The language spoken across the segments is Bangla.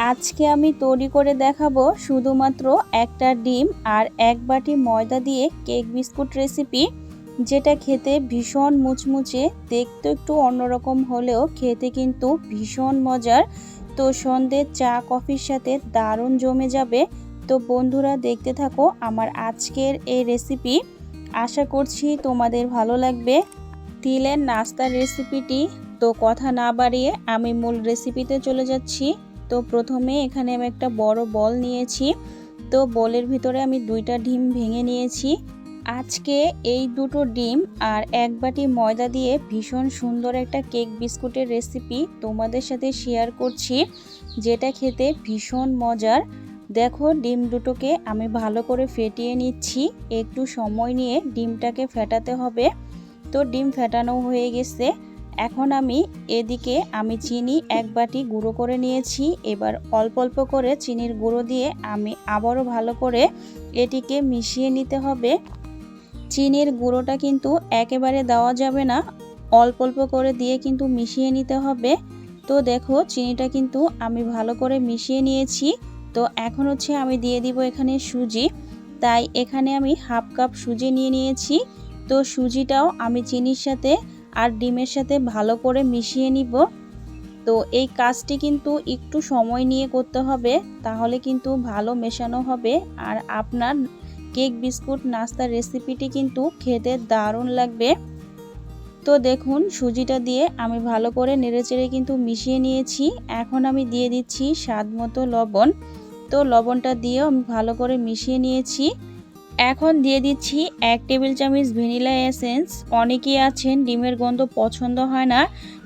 আজকে আমি তৈরি করে দেখাবো শুধুমাত্র একটা ডিম আর এক বাটি ময়দা দিয়ে কেক বিস্কুট রেসিপি, যেটা খেতে ভীষণ মুচমুচে, দেখতে একটু অন্যরকম হলেও খেতে কিন্তু ভীষণ মজার। তো সন্ধ্যে চা কফির সাথে দারুণ জমে যাবে। তো বন্ধুরা, দেখতে থাকো আমার আজকের এই রেসিপি। আশা করছি তোমাদের ভালো লাগবে। তিলের নাস্তার রেসিপিটি। তো কথা না বাড়িয়ে আমি মূল রেসিপিতে চলে যাচ্ছি। তো প্রথমে এখানে আমি একটা বড় বল নিয়েছি। তো বলের ভিতরে আমি 2টা ডিম ভেঙে নিয়েছি। আজকে এই 2টো ডিম আর এক বাটি ময়দা দিয়ে ভীষণ সুন্দর একটা কেক বিস্কুটের রেসিপি তোমাদের সাথে শেয়ার করছি, যেটা খেতে ভীষণ মজার। দেখো, ডিম দুটোকে আমি ভালো করে ফেটিয়ে নিচ্ছি। একটু সময় নিয়ে ডিমটাকে ফেটাতে হবে। তো ডিম ফেটানো হয়ে গেছে। এখন এদিকে আমি চিনি এক বাটি গুঁড়ো করে নিয়েছি। এবার অল্প অল্প করে চিনির গুঁড়ো দিয়ে আমি আবারও ভালো করে এটিকে মিশিয়ে নিতে হবে। চিনির গুঁড়োটা কিন্তু একেবারে দেওয়া যাবে না, অল্প অল্প করে দিয়ে কিন্তু মিশিয়ে নিতে হবে। তো দেখো, চিনিটা কিন্তু আমি ভালো করে মিশিয়ে নিয়েছি। তো এখন আমি দিয়ে দিব এখানে সুজি। তাই এখানে আমি হাফ কাপ সুজি নিয়ে নিয়েছি। তো সুজিটাও আমি চিনির সাথে আর ডিমের সাথে ভালো করে মিশিয়ে নিব। তো এই কাজটি কিন্তু একটু সময় নিয়ে করতে হবে, তাহলে কিন্তু ভালো মেশানো হবে। আর আপনার কেক বিস্কুট নাস্তার রেসিপিটি কিন্তু খেতে দারুণ লাগবে। তো দেখুন, সুজিটা দিয়ে আমি ভালো করে নেড়েচেড়ে কিন্তু মিশিয়ে নিয়েছি। এখন আমি দিয়ে দিচ্ছি স্বাদ মতো লবণ। তো লবণটা দিয়েও আমি ভালো করে মিশিয়ে নিয়েছি। এখন দিয়ে দিচ্ছি 1 টেবিল চামচ ভ্যানিলা এসেন্স। অনেকেই আছেন ডিমের গন্ধ পছন্দ হয় না।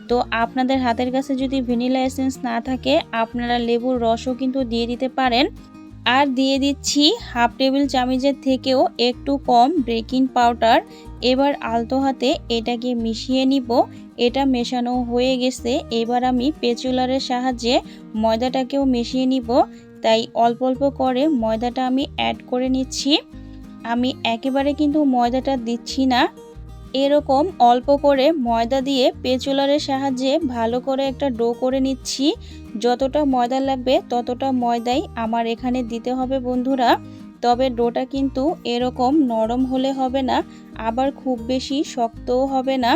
তো আপনাদের হাতের কাছে যদি ভ্যানিলা এসেন্স না থাকে, আপনারা লেবুর রসও কিন্তু দিয়ে দিতে পারেন। আর দিয়ে দিচ্ছি হাফ টেবিল চামচের থেকেও একটু কম বেকিং পাউডার। এবার আলতো হাতে এটাকে মিশিয়ে নিব। এটা মেশানো হয়ে গেছে। এবার আমি পেচুলারের সাহায্যে ময়দাটাকেও মিশিয়ে নিব। তাই অল্প অল্প করে ময়দাটা আমি অ্যাড করে নিচ্ছি। আমি একেবারে কিন্তু ময়দাটা দিচ্ছি না, এরকম অল্প করে ময়দা দিয়ে পেচুলারের সাহায্যে ভালো করে একটা ডো করে নিচ্ছি। যতটা ময়দা লাগবে ততটা ময়দাই আমার এখানে দিতে হবে বন্ধুরা। তবে ডোটা কিন্তু এরকম নরম হলে হবে না, আবার খুব বেশি শক্তও হবে না।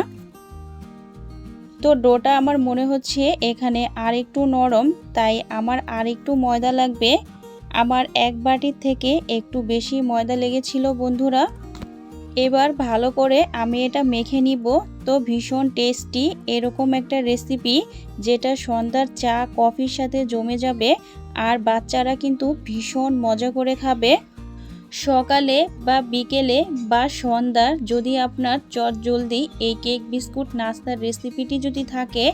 তো ডোটা আমার মনে হচ্ছে এখানে আর একটু নরম, তাই আমার আর একটু ময়দা লাগবে। আমার এক বাটির থেকে একটু বেশি ময়দা লেগেছিল বন্ধুরা। এবার ভালো করে আমি এটা মেখে নিব। তো ভীষণ টেস্টি এরকম একটা রেসিপি, যেটা সন্ধ্যার চা কফির সাথে জমে যাবে। আর বাচ্চারা কিন্তু ভীষণ মজা করে খাবে। সকালে বা বিকেলে বা সন্ধ্যার যদি আপনার চটজলদি এই কেক বিস্কুট নাস্তার রেসিপিটি যদি থাকে,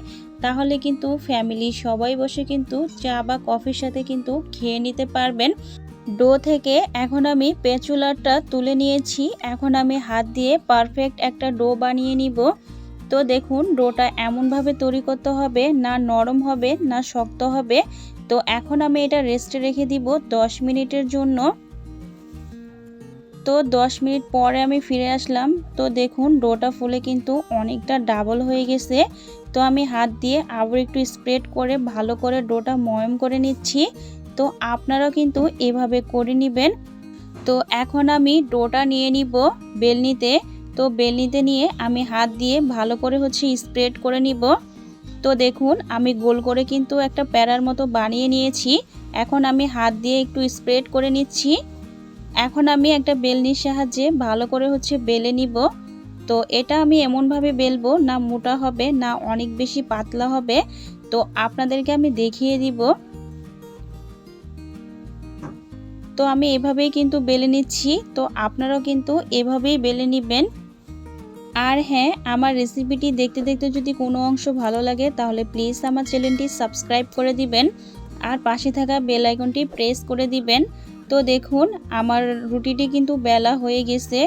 তাহলে কিন্তু ফ্যামিলি সবাই বসে কিন্তু চা বা কফির সাথে কিন্তু খেয়ে নিতে পারবেন। ডো থেকে এখন আমি পেচুলারটা তুলে নিয়েছি। এখন আমি হাত দিয়ে পারফেক্ট একটা ডো বানিয়ে নিব। তো দেখুন, ডোটা এমনভাবে তৈরি করতে হবে, না নরম হবে না শক্ত হবে। তো এখন আমি এটা রেস্টে রেখে দিব 10 মিনিটের জন্য। তো 10 মিনিট পরে আমি ফিরে আসলাম। তো দেখুন, ডোটা ফুলে কিন্তু অনেকটা ডাবল হয়ে গেছে। তো আমি হাত দিয়ে আবার একটু স্প্রেড করে ভালো করে ডোটা ময়ম করে নিচ্ছি। তো আপনারাও কিন্তু এভাবে করে নেবেন। তো এখন আমি ডোটা নিয়ে নিব বেলনিতে। তো বেলনিতে নিয়ে আমি হাত দিয়ে ভালো করে স্প্রেড করে নিব। তো দেখুন, আমি গোল করে কিন্তু একটা প্যারার মতো বানিয়ে নিয়েছি। এখন আমি হাত দিয়ে একটু স্প্রেড করে নিচ্ছি। এখন আমি একটা বেলনির সাহায্যে ভালো করে বেলে নিব। তো এটা আমি এমনভাবে বেলবো না মোটা হবে না অনেক বেশি পাতলা হবে। তো আপনাদেরকে আমি দেখিয়ে দিব। তো আমি এভাবেই কিন্তু বেলে নিচ্ছি। তো আপনারাও কিন্তু এভাবেই বেলে নেবেন। আর হ্যাঁ, আমার রেসিপিটি দেখতে দেখতে যদি কোনো অংশ ভালো লাগে, তাহলে প্লিজ আমার চ্যানেলটি সাবস্ক্রাইব করে দিবেন আর পাশে থাকা বেল আইকনটি প্রেস করে দিবেন। তো দেখুন, আমার রুটিটি কিন্তু বেলা হয়ে গেছে।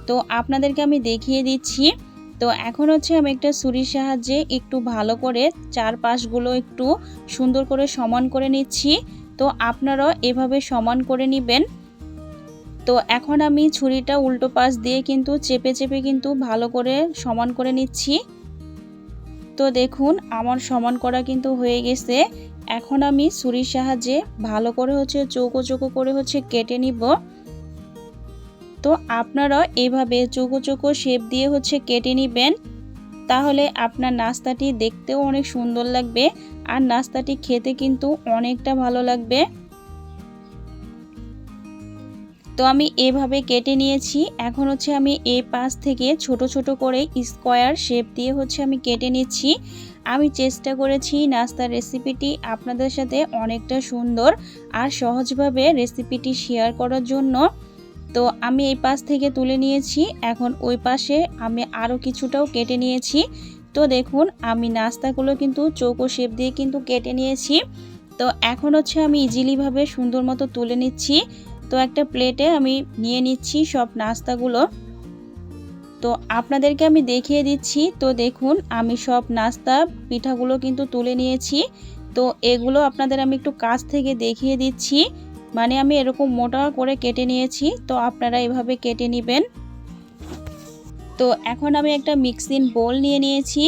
তো আপনাদেরকে আমি দেখিয়ে দিচ্ছি। তো এখন আমি একটা ছুরির সাহায্যে একটু ভালো করে চারপাশগুলো একটু সুন্দর করে সমান করে নিচ্ছি। তো আপনারাও এভাবে সমান করে নেবেন। তো এখন আমি ছুরিটা উল্টো পাশ দিয়ে কিন্তু চেপে চেপে কিন্তু ভালো করে সমান করে নিচ্ছি। তো দেখুন, আমার সমান করা কিন্তু হয়ে গেছে। এখন আমি ছুরির সাহায্যে ভালো করে চৌকো চৌকো করে কেটে নিব। তো আপনারা এভাবে চৌকো চৌকো শেপ দিয়ে কেটে নেবেন, তাহলে আপনার নাস্তাটি দেখতেও অনেক সুন্দর লাগবে আর নাস্তাটি খেতে কিন্তু অনেকটা ভালো লাগবে। তো আমি এভাবে কেটে নিয়েছি। এখন আমি এই পাশ থেকে ছোট ছোট করে স্কোয়ার শেপ দিয়ে আমি কেটে নিচ্ছি। আমি চেষ্টা করেছি নাস্তার রেসিপিটি আপনাদের সাথে অনেকটা সুন্দর আর সহজভাবে রেসিপিটি শেয়ার করার জন্য। তো আমি এই পাশ থেকে তুলে নিয়েছি, এখন ওই পাশে আমি আরও কিছুটাও কেটে নিয়েছি। তো দেখুন আমি নাস্তাগুলো কিন্তু চৌকো শেপ দিয়ে কিন্তু কেটে নিয়েছি। তো এখন আমি ইজিলিভাবে সুন্দর মতো তুলে নিচ্ছি। তো একটা প্লেটে আমি নিয়ে নিচ্ছি সব নাস্তাগুলো। তো আপনাদেরকে আমি দেখিয়ে দিচ্ছি। তো দেখুন আমি সব নাস্তা পিঠাগুলো কিন্তু তুলে নিয়েছি। তো এগুলো আপনাদের আমি একটু কাছ থেকে দেখিয়ে দিচ্ছি, মানে আমি এরকম মোটা করে কেটে নিয়েছি। তো আপনারা এভাবে কেটে নেবেন। তো এখন আমি একটা মিক্সিং বোল নিয়ে নিয়েছি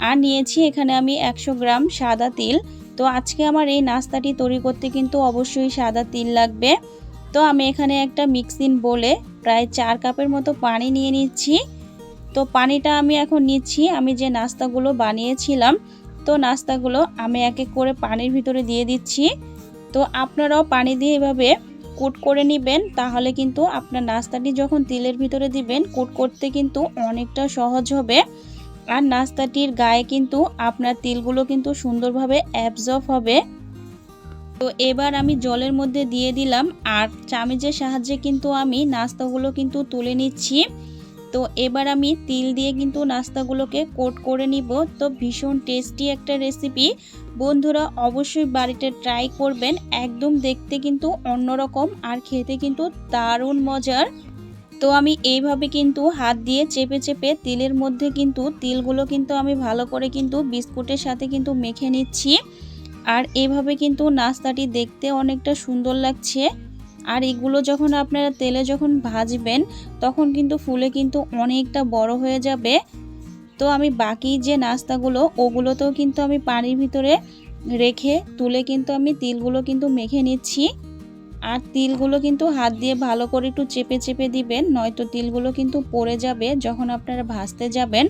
আর নিয়েছি এখানে আমি 100 গ্রাম সাদা তিল। তো আজকে আমার এই নাস্তাটি তৈরি করতে কিন্তু অবশ্যই সাদা তিল লাগবে। তো আমি এখানে একটা মিক্সিং বোলে প্রায় 4 কাপের মতো পানি নিয়ে নিচ্ছি। তো পানিটা আমি এখন নিচ্ছি আমি যে নাস্তাগুলো বানিয়েছিলাম, তো নাস্তাগুলো আমি এক এক করে পানির ভিতরে দিয়ে দিচ্ছি। তো আপনারাও পানি দিয়ে এভাবে কুট করে নেবেন, তাহলে কিন্তু আপনার নাস্তাটি যখন তিলের ভিতরে দিবেন কুট করতে কিন্তু অনেকটা সহজ হবে আর নাস্তাটির গায়ে কিন্তু আপনার তিলগুলো কিন্তু সুন্দরভাবে অ্যাবজর্ব হবে। তো এবার আমি জলের মধ্যে দিয়ে দিলাম আর চামচের সাহায্যে কিন্তু আমি নাস্তাগুলো কিন্তু তুলে নিচ্ছি। তো এবার আমি তিল দিয়ে কিন্তু নাস্তাগুলোকে কোট করে নিব। তো ভীষণ টেস্টি একটা রেসিপি, বন্ধুরা অবশ্যই বাড়িতে ট্রাই করবেন। একদম দেখতে কিন্তু অন্যরকম আর খেতে কিন্তু দারুণ মজার। তো আমি এইভাবে কিন্তু হাত দিয়ে চেপে চেপে তিলের মধ্যে কিন্তু তিলগুলো কিন্তু আমি ভালো করে কিন্তু বিস্কুটের সাথে কিন্তু মেখে নিচ্ছি। আর এইভাবে কিন্তু নাস্তাটি দেখতে অনেকটা সুন্দর লাগছে। আর এগুলো যখন আপনারা তেলে যখন ভাজবেন তখন কিন্তু ফুলে কিন্তু অনেকটা বড় হয়ে যাবে। তো আমি বাকি যে নাস্তাগুলো ওগুলোতেও কিন্তু আমি পানির ভিতরে রেখে তুলে কিন্তু আমি তিলগুলো কিন্তু মেখে নিচ্ছি। আর তিলগুলো কিন্তু হাত দিয়ে ভালো করে একটু চেপে চেপে দিবেন, নয়তো তিলগুলো কিন্তু পড়ে যাবে যখন আপনারা ভাজতে যাবেন।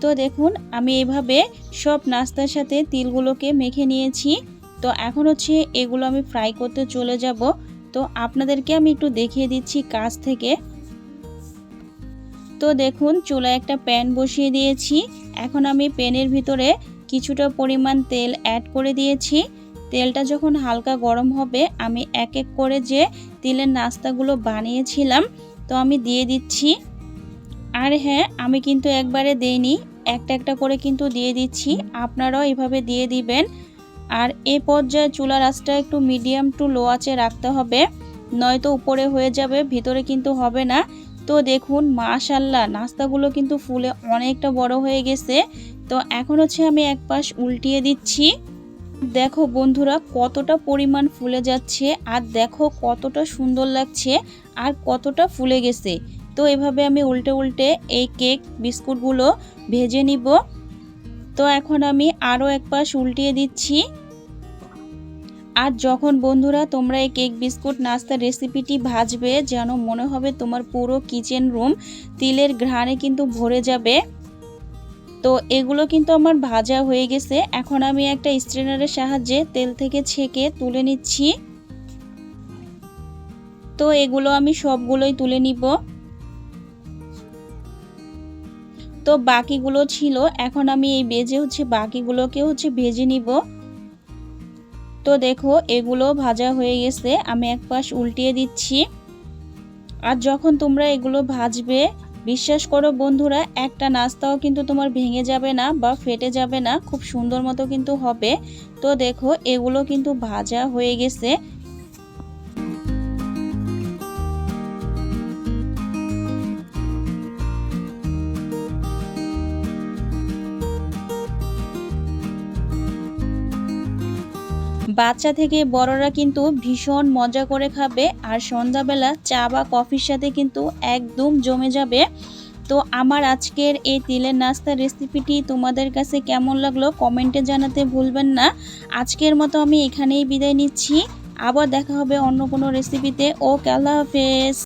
তো দেখুন আমি এভাবে সব নাস্তার সাথে তিলগুলোকে মেখে নিয়েছি। তো এখন এগুলো আমি ফ্রাই করতে চলে যাব। তো আপনাদেরকে আমি একটু দেখিয়ে দিচ্ছি কাছ থেকে। তো দেখুন চুলায় একটা প্যান বসিয়ে দিয়েছি। এখন আমি প্যানের ভিতরে কিছুটা পরিমাণ তেল অ্যাড করে দিয়েছি। তেলটা যখন হালকা গরম হবে আমি এক এক করে যে তিলের নাস্তাগুলো বানিয়েছিলাম তো আমি দিয়ে দিচ্ছি। আর হ্যাঁ, আমি কিন্তু একবারে দেইনি, একটা একটা করে কিন্তু দিয়ে দিচ্ছি, আপনারাও এভাবে দিয়ে দিবেন। আর এই পর্যায়ে চুলার আঁচটা একটু মিডিয়াম টু লো আঁচে রাখতে হবে, নয়তো উপরে হয়ে যাবে ভিতরে কিন্তু হবে না। তো দেখুন মাশাআল্লাহ নাস্তাগুলো কিন্তু ফুলে অনেকটা বড় হয়ে গেছে। তো এখন আমি এক পাশ উল্টিয়ে দিচ্ছি। দেখো বন্ধুরা কতটা পরিমাণ ফুলে যাচ্ছে আর দেখো কতটা সুন্দর লাগছে আর কতটা ফুলে গেছে। তো এভাবে আমি উল্টে উল্টে এই কেক বিস্কুটগুলো ভেজে নিব। তো এখন আমি আরও এক পাশ উল্টিয়ে দিচ্ছি। আর যখন বন্ধুরা তোমরা এই কেক বিস্কুট নাস্তার রেসিপিটি ভাজবে যেন মনে হবে তোমার পুরো কিচেন রুম তিলের ঘ্রাণে কিন্তু ভরে যাবে। তো এগুলো কিন্তু আমার ভাজা হয়ে গেছে। এখন আমি একটা স্ট্রেনারের সাহায্যে তেল থেকে ছেঁকে তুলে নিচ্ছি। তো এগুলো আমি সবগুলোই তুলে নিব। তো বাকিগুলো ছিল, এখন আমি এই বেজে বাকিগুলোকে ভেজে নিব। তো দেখো এগুলো ভাজা হয়ে গেছে, আমি এক পাশ উল্টিয়ে দিচ্ছি। আর যখন তোমরা এগুলো ভাজবে বিশ্বাস করো বন্ধুরা একটা নাস্তাও কিন্তু তোমার ভেঙে যাবে না বা ফেটে যাবে না, খুব সুন্দর মতো কিন্তু হবে। তো দেখো এগুলো কিন্তু ভাজা হয়ে গেছে। বাচ্চা থেকে বড়রা কিন্তু ভীষণ মজা করে খাবে আর সন্ধ্যাবেলা চা বা কফির সাথে কিন্তু একদম জমে যাবে। তো আমার আজকের এই তিলের নাস্তার রেসিপিটি তোমাদের কাছে কেমন লাগলো কমেন্টে জানাতে ভুলবেন না। আজকের মতো আমি এখানেই বিদায় নিচ্ছি। আবার দেখা হবে অন্য কোনো রেসিপিতে। ওকে, আল্লাহ হাফেজ।